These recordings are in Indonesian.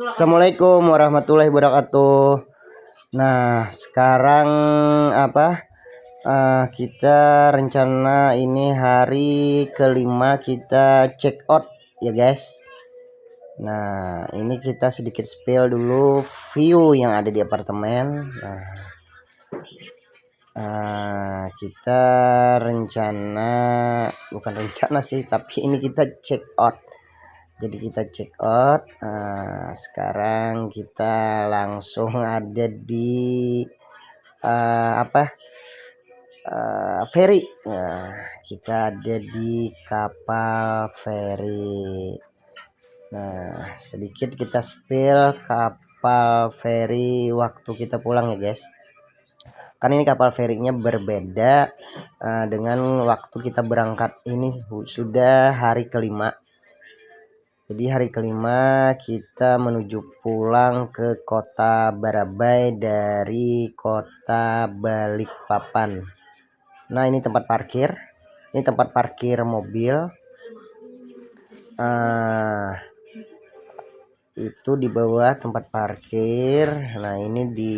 Assalamualaikum warahmatullahi wabarakatuh. Nah, sekarang kita rencana ini hari kelima kita check out ya guys. Nah, ini kita sedikit spill dulu view yang ada di apartemen. Kita bukan rencana sih, tapi ini kita check out. Jadi kita check out. Sekarang kita langsung ada di ferry. Kita ada di kapal ferry. Nah, sedikit kita spill kapal ferry waktu kita pulang ya guys. Kan ini kapal ferinya berbeda dengan waktu kita berangkat. Ini sudah hari kelima. Jadi hari kelima kita menuju pulang ke kota Barabai dari kota Balikpapan. Nah, ini tempat parkir. Ini tempat parkir mobil. Itu di bawah tempat parkir. Nah, ini di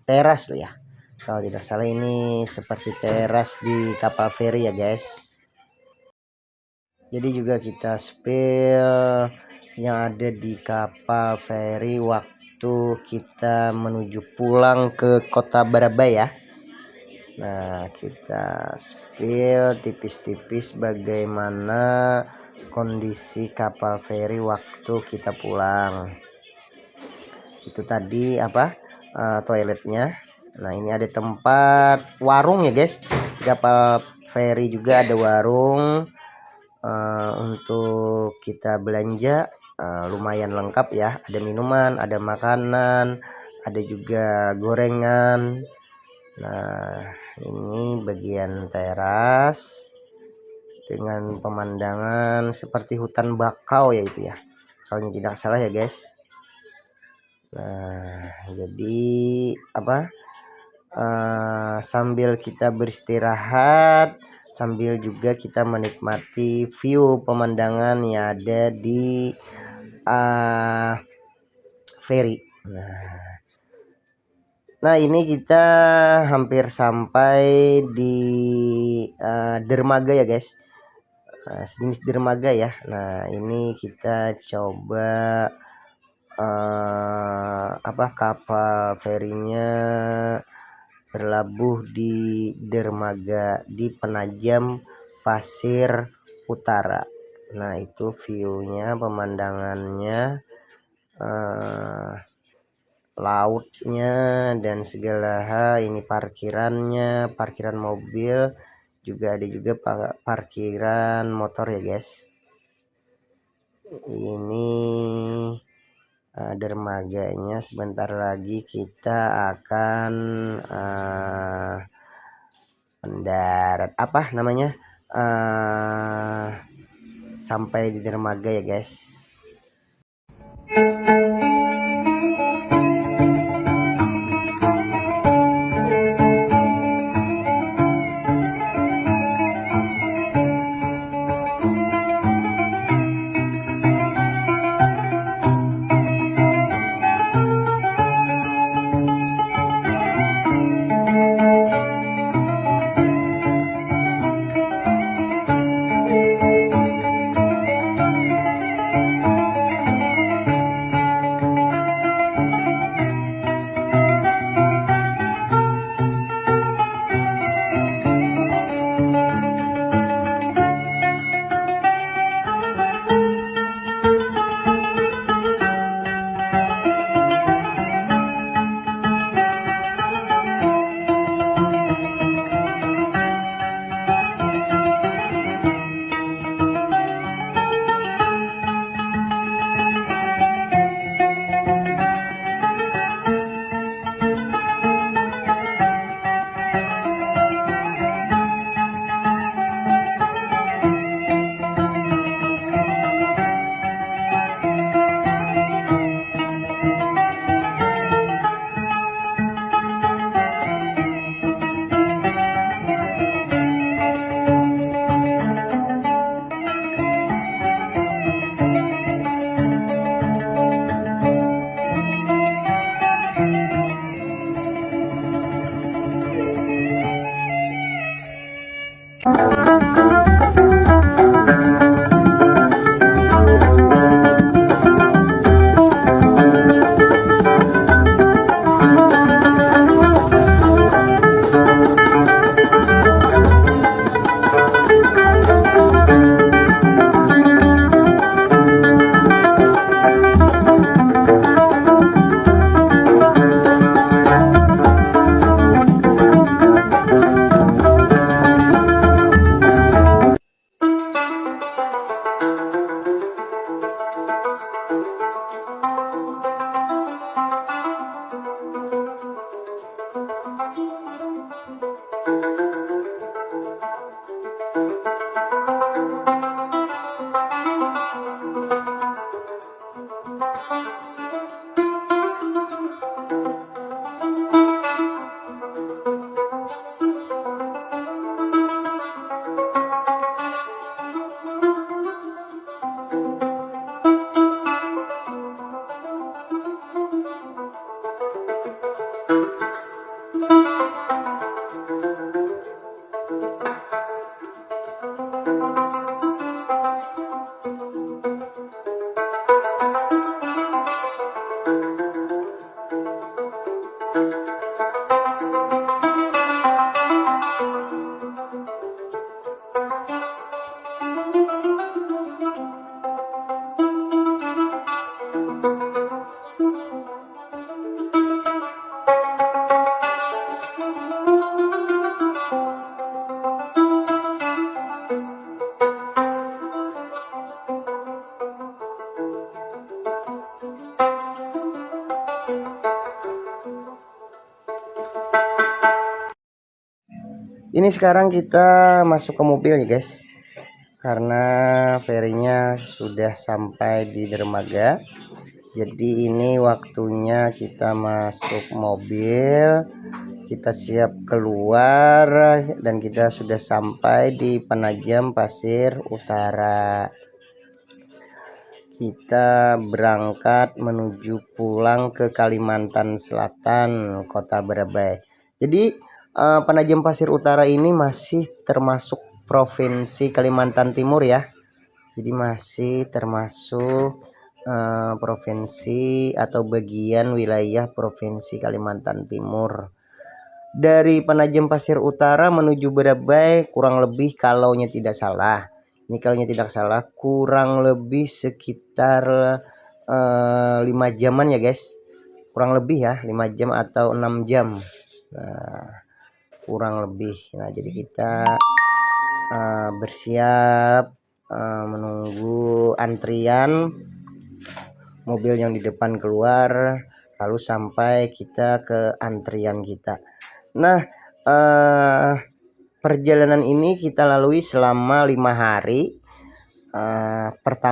teras ya. Kalau tidak salah ini seperti teras di kapal feri ya guys. Jadi juga kita spill yang ada di kapal feri waktu kita menuju pulang ke kota Barabai ya. Nah, kita spill tipis-tipis bagaimana kondisi kapal feri waktu kita pulang. Itu tadi toiletnya. Nah, ini ada tempat warung ya guys. Di kapal feri juga ada warung. Untuk kita belanja lumayan lengkap ya, ada minuman, ada makanan, ada juga gorengan. Nah, ini bagian teras dengan pemandangan seperti hutan bakau ya itu ya, kalau tidak salah ya guys. Nah, jadi sambil kita beristirahat, sambil juga kita menikmati view pemandangan yang ada di ferry. Nah, ini kita hampir sampai di dermaga ya guys. Sejenis dermaga ya. Nah, ini kita coba kapal ferinya berlabuh di dermaga di Penajam Pasir Utara. Nah, itu viewnya, pemandangannya, lautnya dan segala hal. Ini parkirannya, parkiran mobil, juga ada juga parkiran motor ya guys. Ini dermaganya. Sebentar lagi kita akan mendarat sampai di dermaga ya guys. Ini sekarang kita masuk ke mobil ya guys, karena ferinya sudah sampai di dermaga. Jadi ini waktunya kita masuk mobil, kita siap keluar, dan kita sudah sampai di Penajam Pasir Utara. Kita berangkat menuju pulang ke Kalimantan Selatan, Kota Barabai. Jadi Penajam Pasir Utara ini masih termasuk Provinsi Kalimantan Timur ya. Jadi masih termasuk provinsi atau bagian wilayah Provinsi Kalimantan Timur. Dari Penajam Pasir Utara menuju Barabai kurang lebih kalaunya tidak salah, kurang lebih sekitar 5 jaman ya guys, kurang lebih ya 5 jam atau 6 jam. Nah, kurang lebih. Nah, jadi kita bersiap menunggu antrian mobil yang di depan keluar, lalu sampai kita ke antrian kita. Nah, perjalanan ini kita lalui selama 5 hari. Part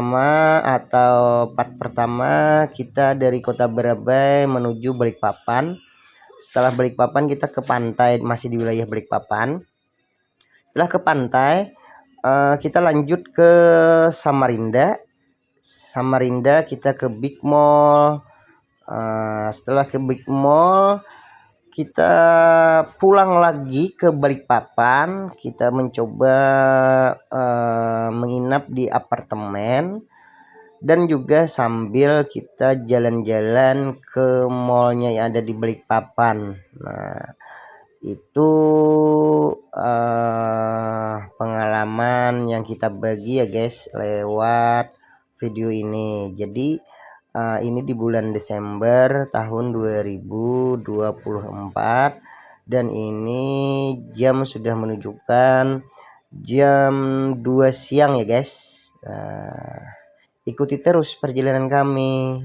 pertama kita dari Kota Barabai menuju Balikpapan. Setelah Balikpapan kita ke pantai, masih di wilayah Balikpapan. Setelah ke pantai, kita lanjut ke Samarinda. Kita ke Big Mall. Setelah ke Big Mall, kita pulang lagi ke Balikpapan. Kita mencoba menginap di apartemen, dan juga sambil kita jalan-jalan ke mallnya yang ada di Balikpapan. Nah, itu pengalaman yang kita bagi ya guys lewat video ini. Jadi ini di bulan Desember tahun 2024, dan ini jam sudah menunjukkan jam 2 siang ya guys. Ikuti terus perjalanan kami.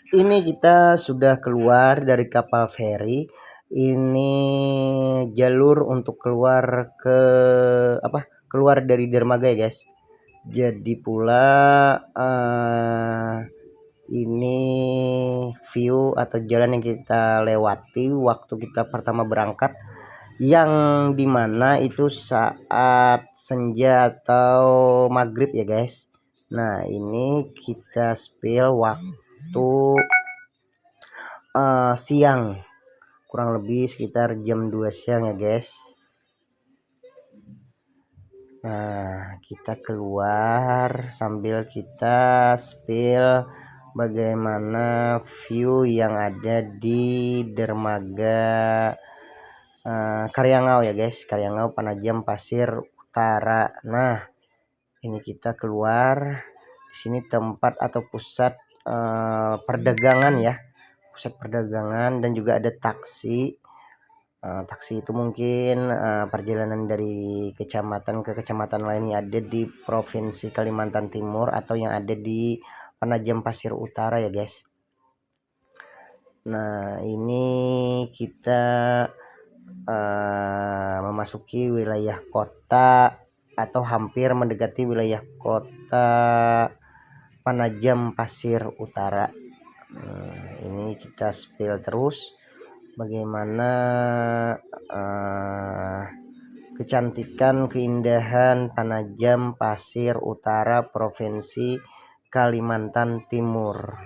Ini kita sudah keluar dari kapal feri. Ini jalur untuk keluar ke keluar dari dermaga ya guys. Jadi pula ini view atau jalan yang kita lewati waktu kita pertama berangkat, yang dimana itu saat senja atau maghrib ya guys. Nah ini kita spill waktu siang, kurang lebih sekitar jam 2 siang ya guys. Nah kita keluar sambil kita spill bagaimana view yang ada di dermaga Karyangau ya guys, Karyangau Panajam Pasir Utara. Nah ini kita keluar, di sini tempat atau pusat perdagangan ya, pusat perdagangan, dan juga ada taksi. Taksi itu mungkin perjalanan dari kecamatan ke kecamatan lain yang ada di Provinsi Kalimantan Timur atau yang ada di Penajam Pasir Utara ya guys. Nah ini kita memasuki wilayah kota atau hampir mendekati wilayah kota Penajam Pasir Utara. Ini kita spill terus bagaimana kecantikan, keindahan Penajam Pasir Utara Provinsi Kalimantan Timur.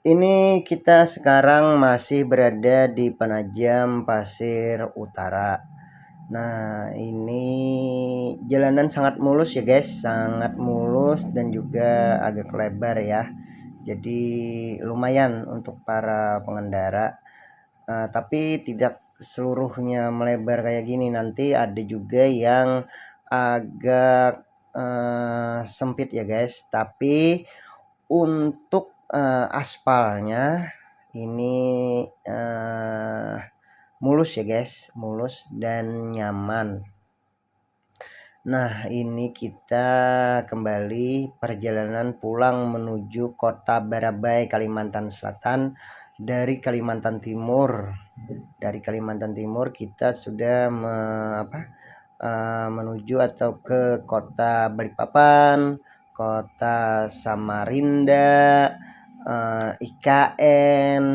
Ini kita sekarang masih berada di Penajam Pasir Utara. Nah, ini jalanan sangat mulus ya guys, sangat mulus dan juga agak lebar ya. Jadi lumayan untuk para pengendara. Tapi tidak seluruhnya melebar kayak gini, nanti ada juga yang agak sempit ya guys. Tapi untuk aspalnya ini mulus ya guys, mulus dan nyaman. Nah, ini kita kembali perjalanan pulang menuju Kota Barabai, Kalimantan Selatan dari Kalimantan Timur. Dari Kalimantan Timur kita sudah menuju atau ke Kota Balikpapan, Kota Samarinda, IKN,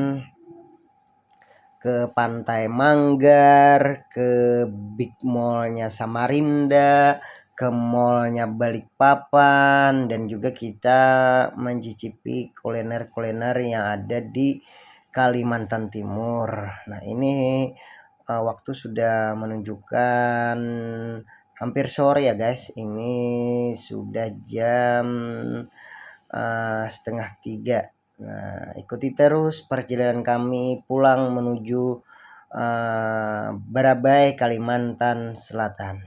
ke Pantai Manggar, ke Big Mallnya Samarinda, ke mallnya Balikpapan, dan juga kita mencicipi kuliner-kuliner yang ada di Kalimantan Timur. Nah, ini waktu sudah menunjukkan hampir sore ya guys. Ini sudah jam 2:30. Nah, ikuti terus perjalanan kami pulang menuju Barabai, Kalimantan Selatan.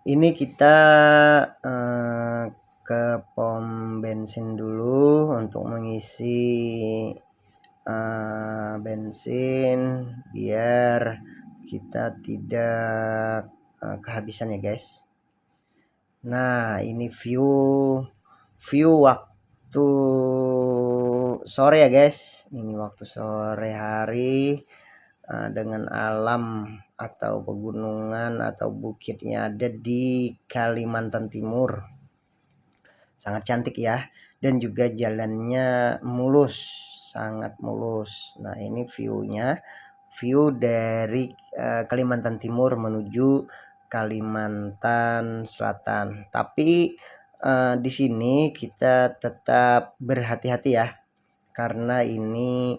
Ini kita ke pom bensin dulu untuk mengisi bensin biar kita tidak kehabisan ya guys. Nah, ini view waktu sore ya guys. Ini waktu sore hari dengan alam atau pegunungan atau bukitnya ada di Kalimantan Timur. Sangat cantik ya, dan juga jalannya mulus, sangat mulus. Nah, ini view dari Kalimantan Timur menuju Kalimantan Selatan. Tapi di sini kita tetap berhati-hati ya, karena ini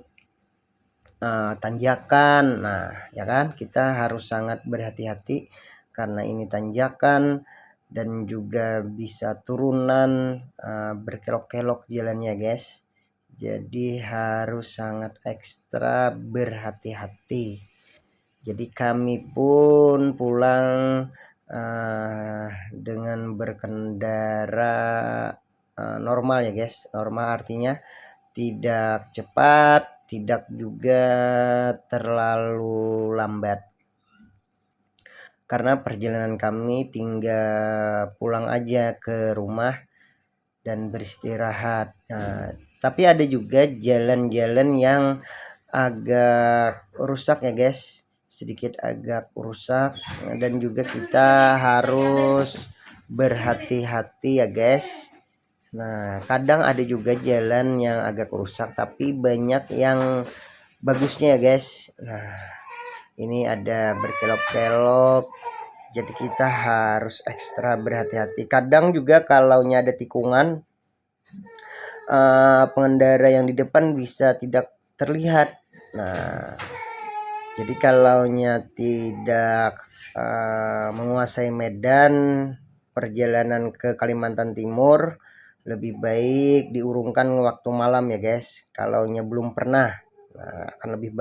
tanjakan. Nah, ya kan, kita harus sangat berhati-hati karena ini tanjakan dan juga bisa turunan, berkelok-kelok jalannya guys. Jadi harus sangat ekstra berhati-hati. Jadi kami pun pulang dengan berkendara normal ya guys. Normal artinya tidak cepat, tidak juga terlalu lambat. Karena perjalanan kami tinggal pulang aja ke rumah dan beristirahat. Nah, tapi ada juga jalan-jalan yang agak rusak ya guys, sedikit agak rusak, dan juga kita harus berhati-hati ya guys. Nah, kadang ada juga jalan yang agak rusak tapi banyak yang bagusnya ya guys. Nah, ini ada berkelok-kelok, jadi kita harus ekstra berhati-hati. Kadang juga kalau ada tikungan, pengendara yang di depan bisa tidak terlihat. Nah, jadi kalau tidak menguasai medan perjalanan ke Kalimantan Timur, lebih baik diurungkan waktu malam ya guys. Kalau belum pernah, nah, akan lebih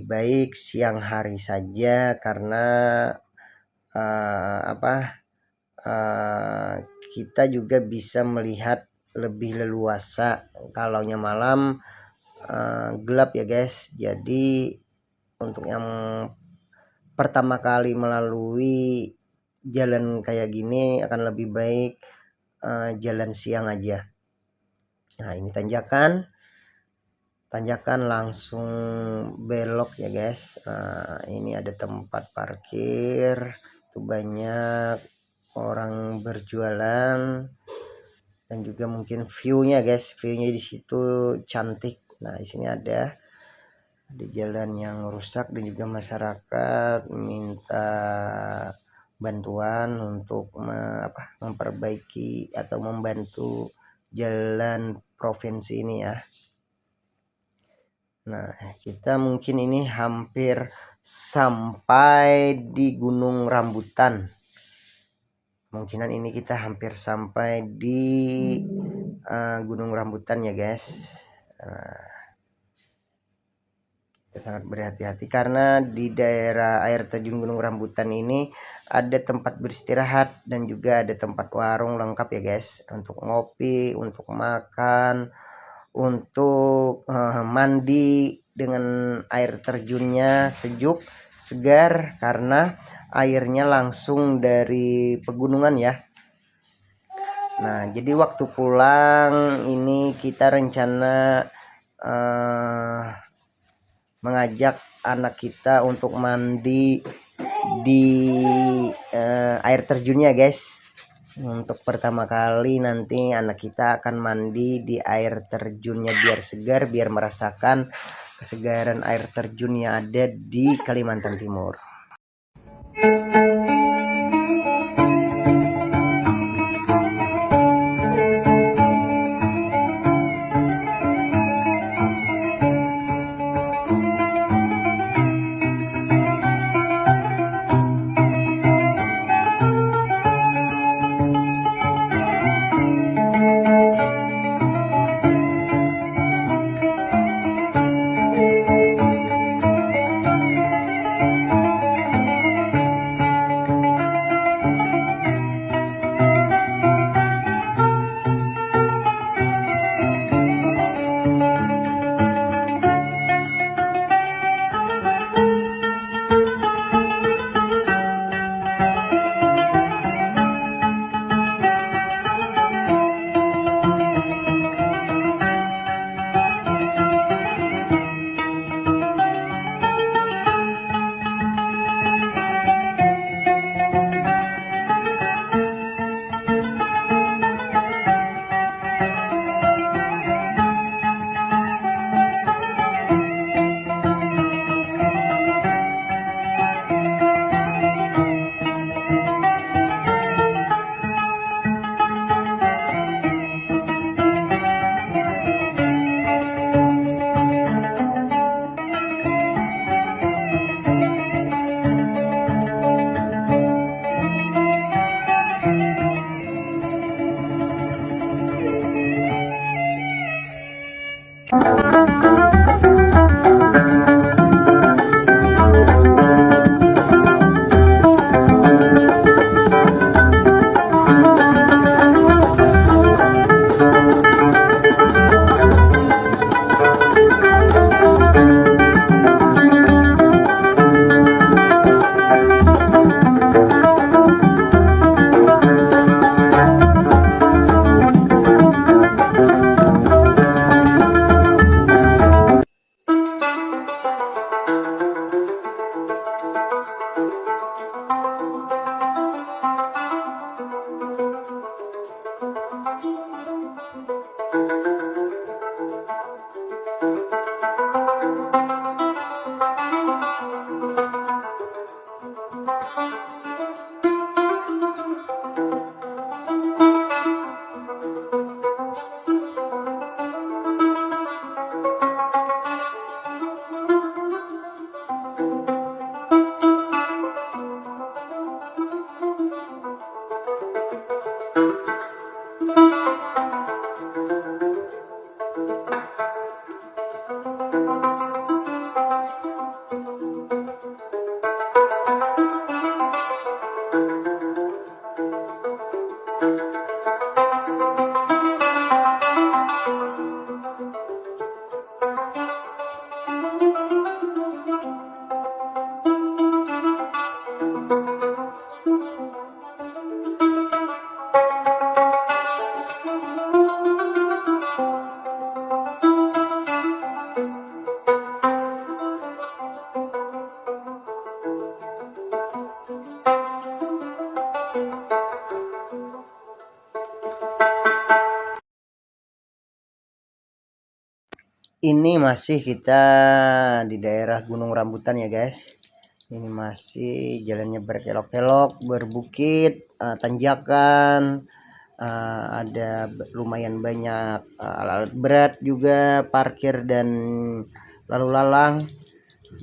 baik siang hari saja, karena kita juga bisa melihat lebih leluasa. Kalau malam gelap ya guys. Jadi untuk yang pertama kali melalui jalan kayak gini akan lebih baik jalan siang aja. Nah, ini tanjakan langsung belok ya guys. Nah, ini ada tempat parkir, tuh banyak orang berjualan, dan juga mungkin viewnya guys, viewnya di situ cantik. Nah, di sini ada jalan yang rusak dan juga masyarakat minta bantuan untuk memperbaiki atau membantu jalan provinsi ini ya. Nah, kita mungkin ini hampir sampai di Gunung Rambutan. Kemungkinan ini kita hampir sampai di Gunung Rambutan ya guys. Kita sangat berhati-hati karena di daerah air terjun Gunung Rambutan ini ada tempat beristirahat dan juga ada tempat warung lengkap ya guys, untuk ngopi, untuk makan, untuk mandi dengan air terjunnya sejuk, segar, karena airnya langsung dari pegunungan ya. Nah, jadi waktu pulang ini kita rencana mengajak anak kita untuk mandi di air terjunnya guys. Untuk pertama kali nanti anak kita akan mandi di air terjunnya biar segar, biar merasakan kesegaran air terjun yang ada di Kalimantan Timur. ini masih kita di daerah Gunung Rambutan ya guys. Ini masih jalannya berkelok-kelok, berbukit, tanjakan, ada lumayan banyak alat berat juga parkir dan lalu lalang,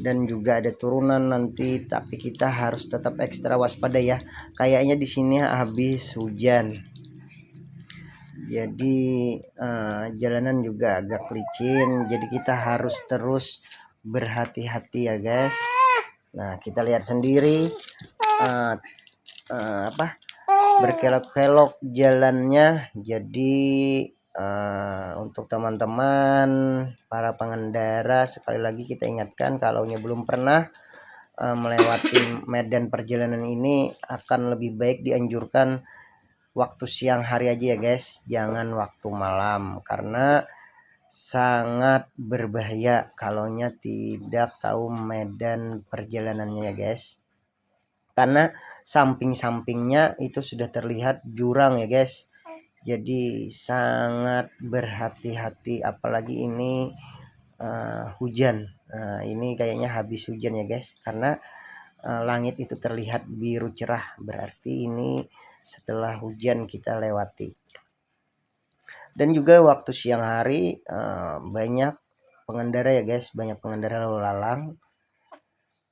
dan juga ada turunan nanti, tapi kita harus tetap ekstra waspada ya. Kayaknya di sini habis hujan, jadi jalanan juga agak licin, jadi kita harus terus berhati-hati ya guys. Nah, kita lihat sendiri berkelok-kelok jalannya. Jadi untuk teman-teman para pengendara, sekali lagi kita ingatkan, kalau belum pernah melewati medan perjalanan ini, akan lebih baik dianjurkan waktu siang hari aja ya guys, jangan waktu malam, karena sangat berbahaya kalau tidak tahu medan perjalanannya ya guys. Karena samping-sampingnya itu sudah terlihat jurang ya guys, jadi sangat berhati-hati, apalagi ini hujan. Nah, ini kayaknya habis hujan ya guys, karena langit itu terlihat biru cerah, berarti ini setelah hujan kita lewati. Dan juga waktu siang hari banyak pengendara ya guys, banyak pengendara lalu lalang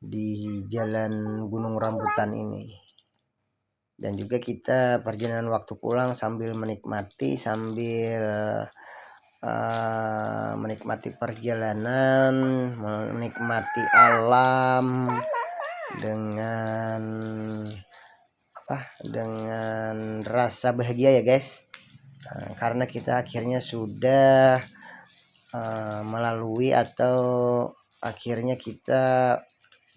di jalan Gunung Rambutan ini. Dan juga kita perjalanan waktu pulang sambil menikmati menikmati perjalanan, menikmati alam dengan rasa bahagia ya guys. Karena kita akhirnya sudah melalui, atau akhirnya kita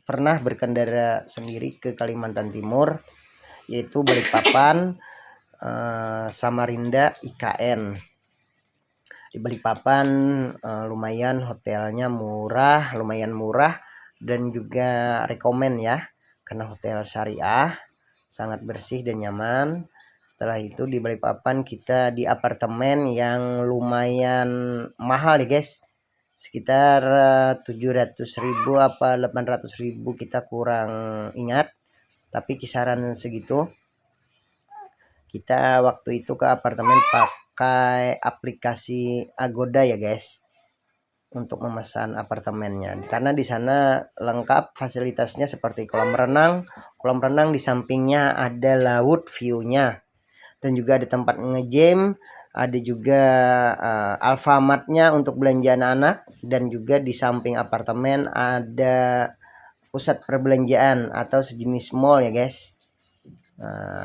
pernah berkendara sendiri ke Kalimantan Timur, yaitu Balikpapan, Samarinda, IKN. Di Balikpapan lumayan hotelnya lumayan murah, dan juga rekomen ya, karena hotel syariah, sangat bersih dan nyaman. Setelah itu di Balikpapan kita di apartemen yang lumayan mahal ya guys, sekitar 700.000 apa 800.000, kita kurang ingat, tapi kisaran segitu. Kita waktu itu ke apartemen pakai aplikasi Agoda ya guys, untuk memesan apartemennya, karena di sana lengkap fasilitasnya seperti kolam renang di sampingnya ada laut view-nya, dan juga ada tempat nge-gym, ada juga Alfamart-nya untuk belanja anak-anak, dan juga di samping apartemen ada pusat perbelanjaan atau sejenis mall ya guys.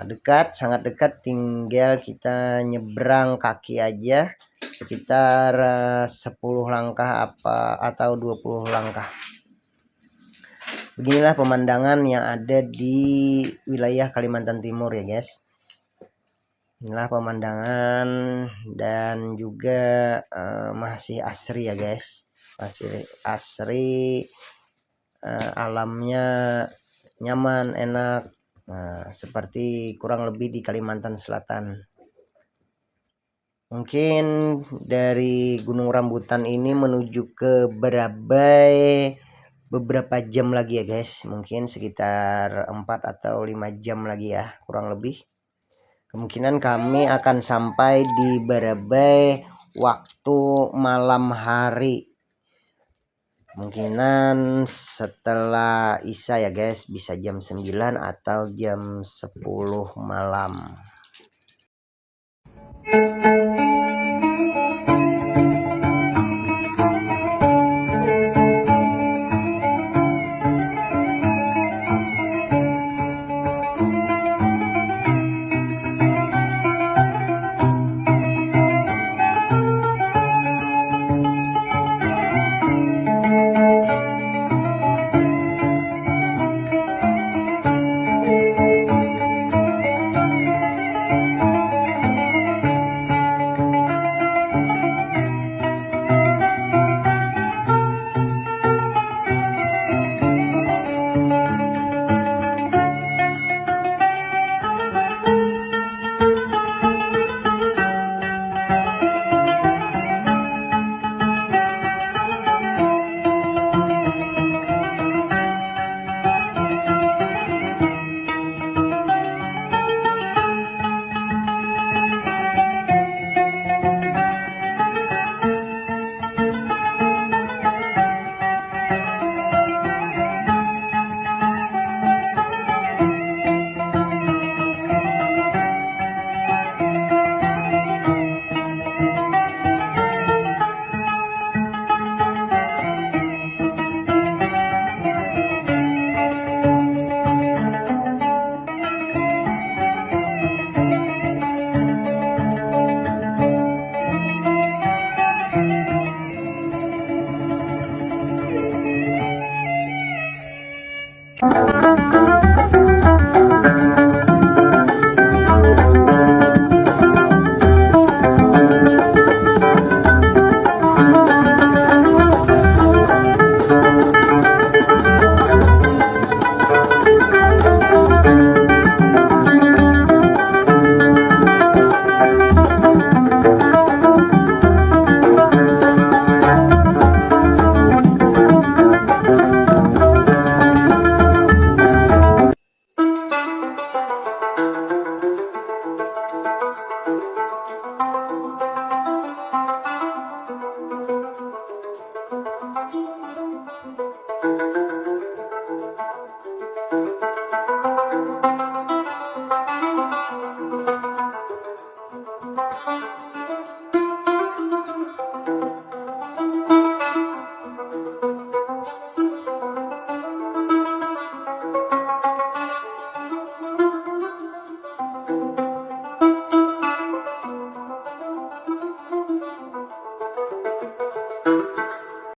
Dekat, sangat dekat, tinggal kita nyebrang kaki aja sekitar 10 langkah atau 20 langkah. Beginilah pemandangan yang ada di wilayah Kalimantan Timur ya guys. Inilah pemandangan, dan juga masih asri ya guys, masih asri, alamnya nyaman, enak. Seperti kurang lebih di Kalimantan Selatan. Mungkin dari Gunung Rambutan ini menuju ke Barabai beberapa jam lagi ya guys, mungkin sekitar 4 atau 5 jam lagi ya, kurang lebih. Kemungkinan kami akan sampai di Barabai waktu malam hari, kemungkinan setelah Isya ya guys, bisa jam 9 atau jam 10 malam.